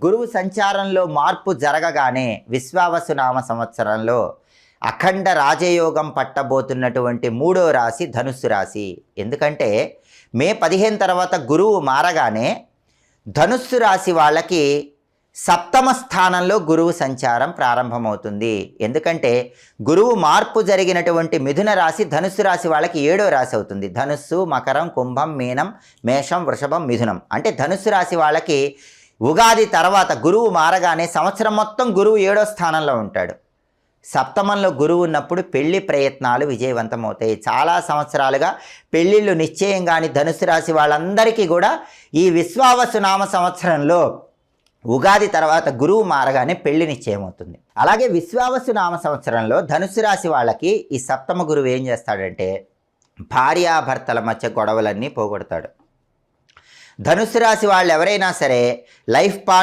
గురువు సంచారంలో మార్పు జరగగానే విశ్వావసు నామ సంవత్సరంలో అఖండ రాజయోగం పట్టబోతున్నటువంటి 3వ రాశి ధనుస్సు రాశి. ఎందుకంటే మే 15 తర్వాత గురువు మారగానే ధనుస్సు రాశి వాళ్ళకి 7వ స్థానంలో గురువు సంచారం ప్రారంభమవుతుంది. ఎందుకంటే గురువు మార్పు జరిగినటువంటి మిథున రాశి ధనుస్సు రాశి వాళ్ళకి 7వ రాశి అవుతుంది. ధనుస్సు, మకరం, కుంభం, మీనం, మేషం, వృషభం, మిథునం. అంటే ధనుస్సు రాశి వాళ్ళకి ఉగాది తర్వాత గురువు మారగానే సంవత్సరం మొత్తం గురువు 7వ స్థానంలో ఉంటాడు. సప్తమంలో గురువు ఉన్నప్పుడు పెళ్లి ప్రయత్నాలు విజయవంతమవుతాయి. చాలా సంవత్సరాలుగా పెళ్ళిళ్ళు నిశ్చయం కాని ధనుసు రాశి వాళ్ళందరికీ కూడా ఈ విశ్వావసు నామ సంవత్సరంలో ఉగాది తర్వాత గురువు మారగానే పెళ్లి నిశ్చయం అవుతుంది. అలాగే విశ్వావసు నామ సంవత్సరంలో ధనుసు రాశి వాళ్ళకి ఈ సప్తమ గురువు ఏం చేస్తాడంటే భార్యాభర్తల మధ్య గొడవలన్నీ పోగొడతాడు. ధనుసు రాశి వాళ్ళు ఎవరైనా సరే లైఫ్